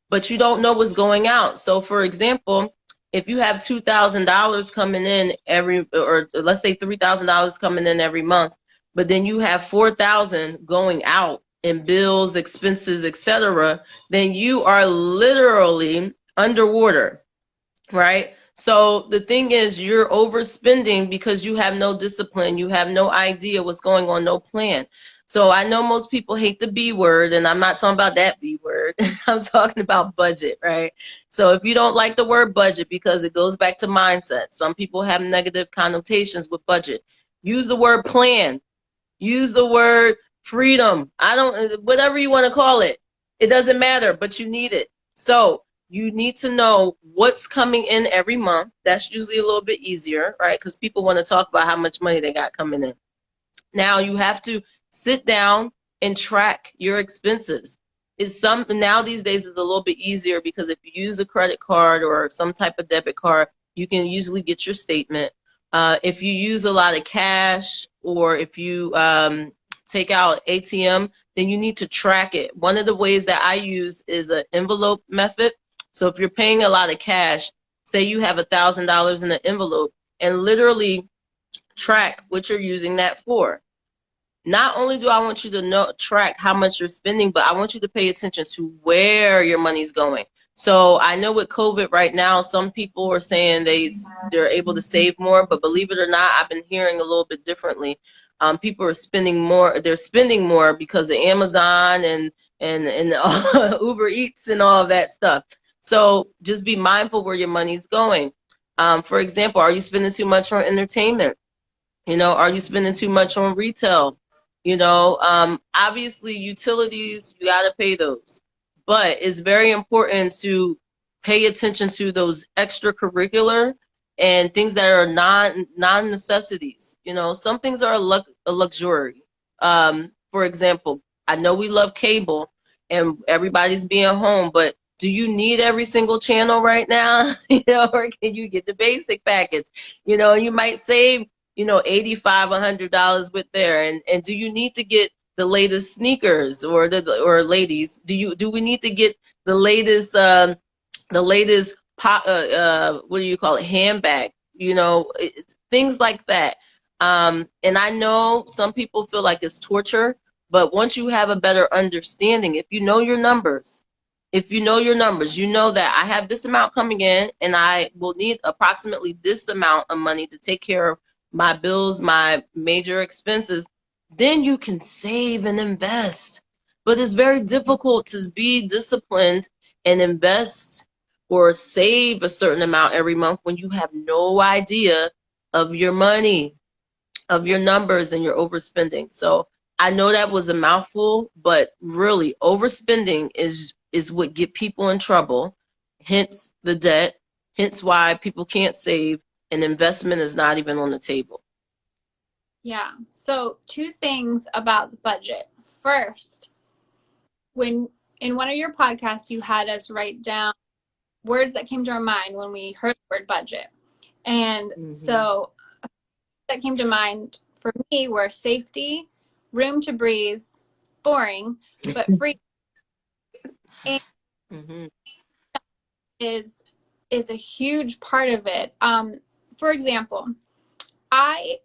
but you don't know what's going out. So for example, if you have $2,000 coming in every, or let's say $3,000 coming in every month, but then you have 4,000 going out in bills, expenses, etc., then you are literally underwater, right? So the thing is, you're overspending because you have no discipline, you have no idea what's going on, no plan. So I know most people hate the B word, and I'm not talking about that B word. I'm talking about budget, right? So if you don't like the word budget because it goes back to mindset, some people have negative connotations with budget. Use the word plan. Use the word freedom. I don't, whatever you want to call it. It doesn't matter, but you need it. So you need to know what's coming in every month. That's usually a little bit easier, right? Because people want to talk about how much money they got coming in. Now you have to sit down and track your expenses. It's some now these days it's a little bit easier because if you use a credit card or some type of debit card, you can usually get your statement. If you use a lot of cash or if you take out ATM, then you need to track it. One of the ways that I use is an envelope method. So if you're paying a lot of cash, say you have $1,000 in an envelope, and literally track what you're using that for. Not only do I want you to know track how much you're spending, but I want you to pay attention to where your money's going. So I know with COVID right now, some people are saying they're able to save more, but believe it or not, I've been hearing a little bit differently. People are spending more. They're spending more because of Amazon and Uber Eats and all of that stuff. So just be mindful where your money's going. For example, are you spending too much on entertainment? Are you spending too much on retail? Obviously utilities, you got to pay those. But it's very important to pay attention to those extracurricular and things that are non-necessities. Some things are a luxury. For example, I know we love cable and everybody's being home, but do you need every single channel right now? Or can you get the basic package? You might save 85, $100 with there. And do you need to get the latest sneakers or ladies? Do we need to get the latest what do you call it, handbag? Things like that. And I know some people feel like it's torture, but once you have a better understanding, if you know your numbers, you know that I have this amount coming in and I will need approximately this amount of money to take care of my bills, my major expenses, then you can save and invest. But it's very difficult to be disciplined and invest or save a certain amount every month when you have no idea of your money, of your numbers, and your overspending. So I know that was a mouthful, but really overspending is what get people in trouble, hence the debt, hence why people can't save, and investment is not even on the table. Yeah. So, two things about the budget. First, when in one of your podcasts, you had us write down words that came to our mind when we heard the word budget. And so that came to mind for me were safety, room to breathe, boring, but free. And is a huge part of it. For example, I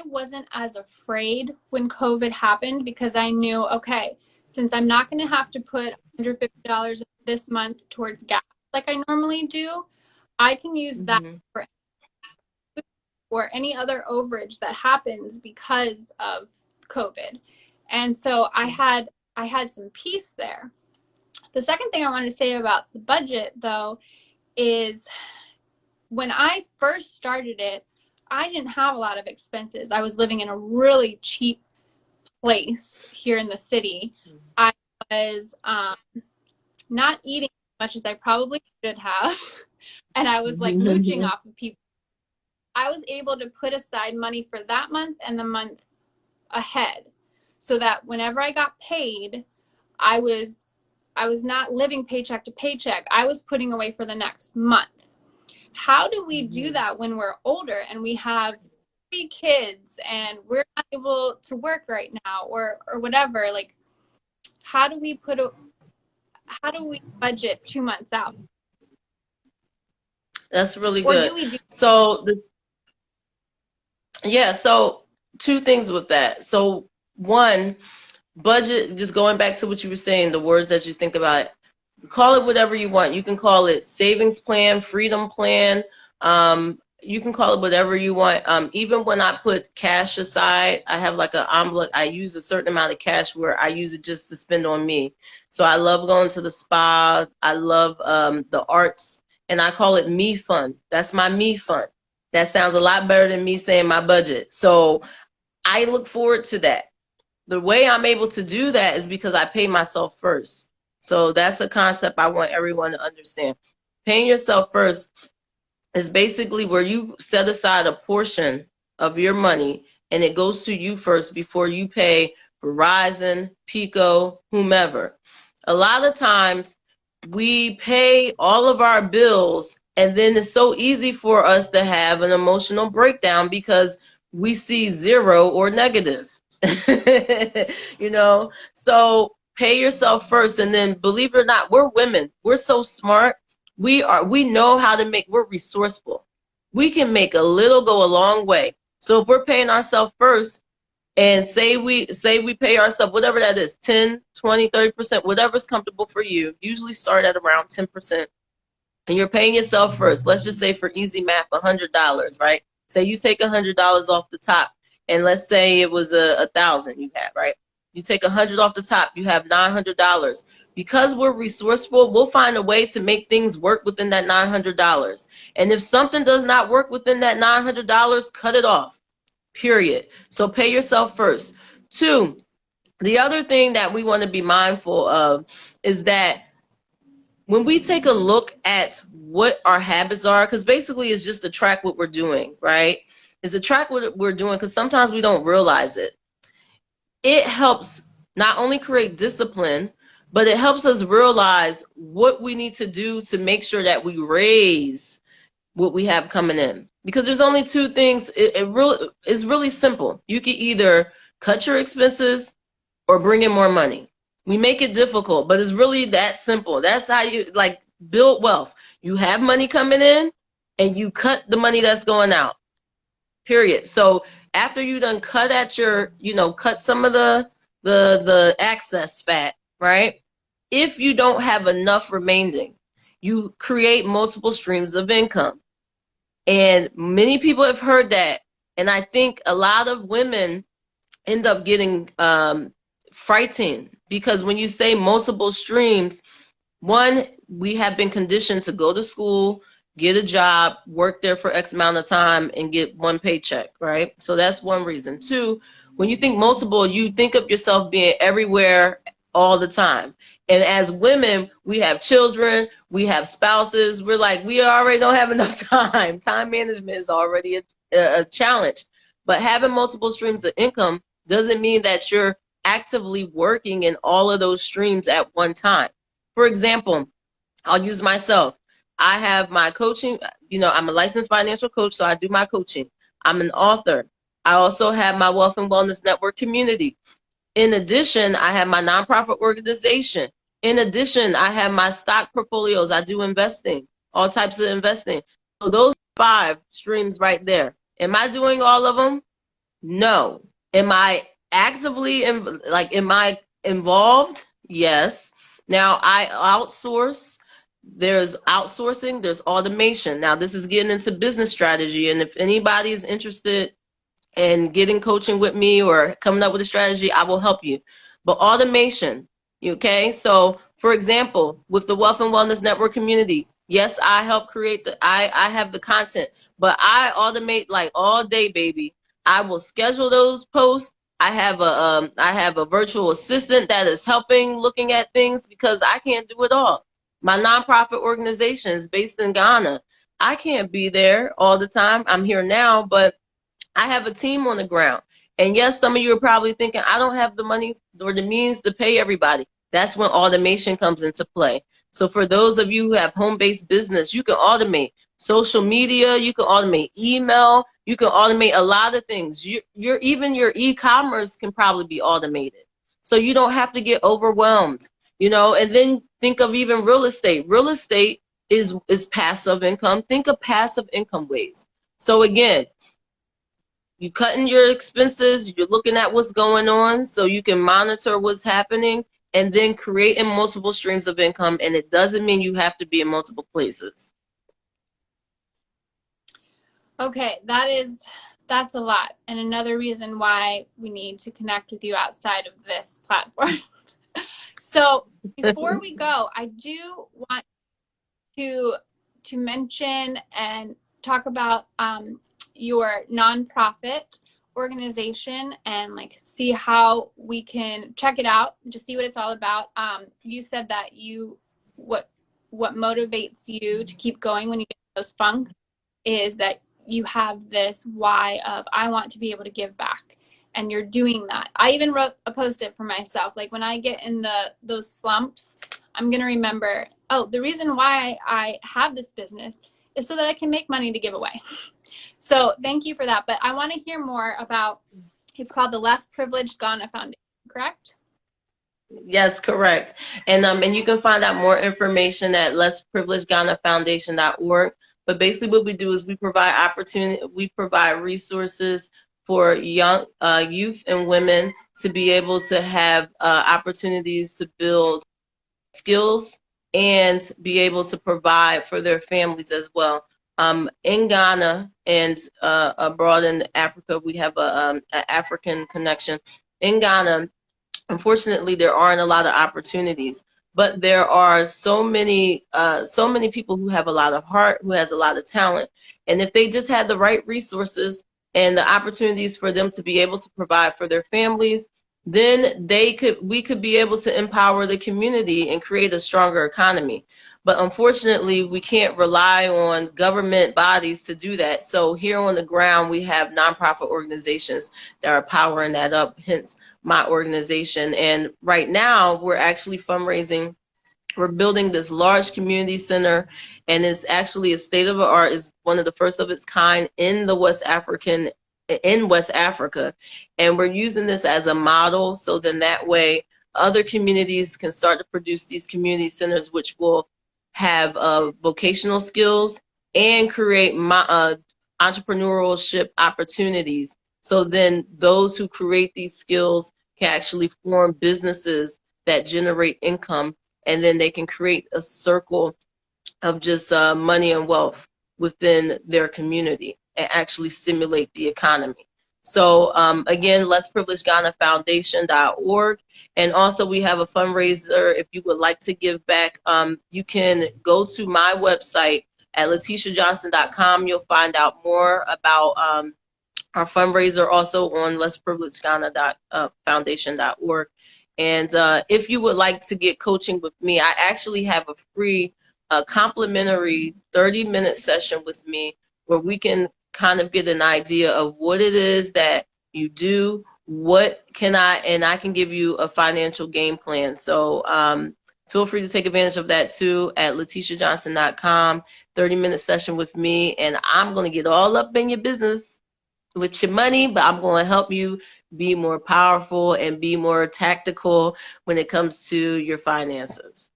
wasn't as afraid when COVID happened because I knew, okay, since I'm not going to have to put $150 this month towards gas like I normally do, I can use that for any other overage that happens because of COVID. And so I had some peace there. The second thing I want to say about the budget, though, is when I first started it, I didn't have a lot of expenses. I was living in a really cheap place here in the city. I was not eating as much as I probably should have. and I was like mooching off of people. I was able to put aside money for that month and the month ahead, so that whenever I got paid, I was not living paycheck to paycheck. I was putting away for the next month. How do we do that when we're older and we have 3 kids and we're not able to work right now, or whatever? Like, how do we budget 2 months out? That's really Or good. do we do? So so 2 things with that. So one, budget, just going back to what you were saying, the words that you think about, call it whatever you want. You can call it savings plan, freedom plan. You can call it whatever you want. Even when I put cash aside, I have like an envelope. I use a certain amount of cash where I use it just to spend on me. So I love going to the spa. I love the arts, and I call it me fund. That's my me fund. That sounds a lot better than me saying my budget. So I look forward to that. The way I'm able to do that is because I pay myself first. So that's a concept I want everyone to understand. Paying yourself first is basically where you set aside a portion of your money and it goes to you first before you pay Verizon, Pico, whomever. A lot of times we pay all of our bills and then it's so easy for us to have an emotional breakdown because we see zero or negative. You know, so pay yourself first, and then believe it or not, we're women. We're so smart. We know how to we're resourceful. We can make a little go a long way. So if we're paying ourselves first, and say we pay ourselves whatever that is, 10, 20, 30%, whatever's comfortable for you. Usually start at around 10%. And you're paying yourself first. Let's just say for easy math, $100, right? Say you take $100 off the top, and let's say it was 1,000 you had, right? You take 100 off the top, you have $900. Because we're resourceful, we'll find a way to make things work within that $900. And if something does not work within that $900, cut it off. Period. So pay yourself first. 2, the other thing that we want to be mindful of is that when we take a look at what our habits are, because basically it's just to track what we're doing, right? It's to track what we're doing because sometimes we don't realize it. It helps not only create discipline, but it helps us realize what we need to do to make sure that we raise what we have coming in. Because there's only 2 things. It's really simple. You can either cut your expenses or bring in more money. We make it difficult, but it's really that simple. That's how you build wealth. You have money coming in and you cut the money that's going out. Period. So after you done cut at your, cut some of the excess fat, right? If you don't have enough remaining, you create multiple streams of income. And many people have heard that. And I think a lot of women end up getting frightened because when you say multiple streams, one, we have been conditioned to go to school, get a job, work there for X amount of time, and get one paycheck, right? So that's one reason. 2, when you think multiple, you think of yourself being everywhere all the time. And as women, we have children, we have spouses. We're like, we already don't have enough time. Time management is already a challenge. But having multiple streams of income doesn't mean that you're actively working in all of those streams at one time. For example, I'll use myself. I have my coaching. I'm a licensed financial coach, so I do my coaching. I'm an author. I also have my Wealth and Wellness Network community. In addition, I have my nonprofit organization. In addition, I have my stock portfolios. I do investing, all types of investing. So those 5 streams right there. Am I doing all of them? No. Am I actively, am I involved? Yes. Now I outsource. There's outsourcing, there's automation. Now this is getting into business strategy. And if anybody is interested and getting coaching with me or coming up with a strategy, I will help you. But automation, okay? So for example, with the Wealth and Wellness Network community, yes, I help create I have the content, but I automate like all day, baby. I will schedule those posts. I have a virtual assistant that is helping looking at things because I can't do it all. My nonprofit organization is based in Ghana. I can't be there all the time. I'm here now, but I have a team on the ground. And yes, some of you are probably thinking, I don't have the money or the means to pay everybody. That's when automation comes into play. So for those of you who have home-based business, you can automate social media, you can automate email, you can automate a lot of things. Even your e-commerce can probably be automated. So you don't have to get overwhelmed, and then think of even real estate. Real estate is passive income. Think of passive income ways. So again, you cutting your expenses, you're looking at what's going on so you can monitor what's happening, and then creating multiple streams of income. And it doesn't mean you have to be in multiple places. Okay, that's a lot. And another reason why we need to connect with you outside of this platform. So before we go, I do want to mention and talk about your nonprofit organization and like see how we can check it out, just see what it's all about. You said that what motivates you to keep going when you get those funks is that you have this why of I want to be able to give back, and you're doing that. I even wrote a post-it for myself, like when I get in those slumps, I'm gonna remember, oh, the reason why I have this business is so that I can make money to give away. So thank you for that. But I want to hear more about, it's called the Less Privileged Ghana Foundation, correct? Yes, correct. And you can find out more information at lessprivilegedghanafoundation.org. But basically what we do is we provide resources for young youth and women to be able to have opportunities to build skills and be able to provide for their families as well. In Ghana and abroad in Africa, we have an African connection. In Ghana, unfortunately, there aren't a lot of opportunities, but there are so many people who have a lot of heart, who has a lot of talent. And if they just had the right resources and the opportunities for them to be able to provide for their families, then we could be able to empower the community and create a stronger economy. But unfortunately, we can't rely on government bodies to do that. So here on the ground, we have nonprofit organizations that are powering that up, hence my organization. And right now, we're actually fundraising. We're building this large community center, and it's actually a state of the art. It's one of the first of its kind in West Africa, and we're using this as a model. So then that way, other communities can start to produce these community centers, which will have vocational skills and create entrepreneurship opportunities. So then those who create these skills can actually form businesses that generate income, and then they can create a circle of just money and wealth within their community and actually stimulate the economy. So again, lessprivilegedghanafoundation.org. And also we have a fundraiser. If you would like to give back, you can go to my website at lateishajohnson.com. You'll find out more about our fundraiser, also on lessprivilegedghanafoundation.org. And if you would like to get coaching with me, I actually have a free complimentary 30-minute session with me where we can kind of get an idea of what it is that you do, and I can give you a financial game plan. So feel free to take advantage of that too at lateishajohnson.com, 30-minute session with me, and I'm going to get all up in your business with your money, but I'm going to help you be more powerful and be more tactical when it comes to your finances.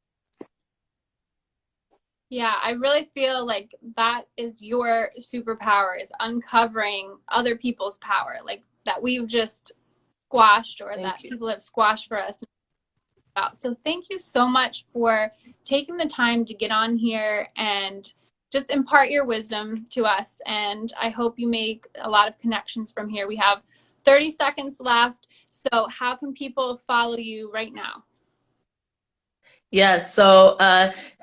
Yeah, I really feel like that is your superpower, is uncovering other people's power, like that we've just squashed or that people have squashed for us. So thank you so much for taking the time to get on here and just impart your wisdom to us. And I hope you make a lot of connections from here. We have 30 seconds left. So how can people follow you right now? Yes. So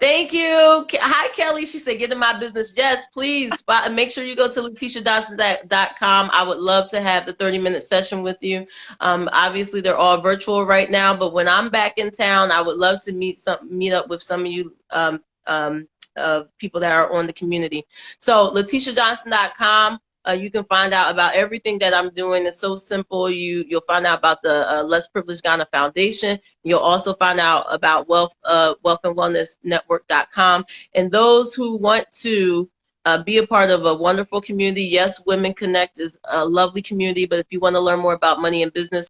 thank you. Hi, Kelly. She said, get in my business. Yes, please. Make sure you go to LateishaDawson.com. I would love to have the 30-minute session with you. Obviously, they're all virtual right now, but when I'm back in town, I would love to meet up with some of you people that are on the community. So LateishaJohnson.com. You can find out about everything that I'm doing. It's so simple. You'll find out about the Less Privileged Ghana Foundation. You'll also find out about Wealth and Wellness Network.com. And those who want to be a part of a wonderful community, yes, Women Connect is a lovely community, but if you want to learn more about money and business,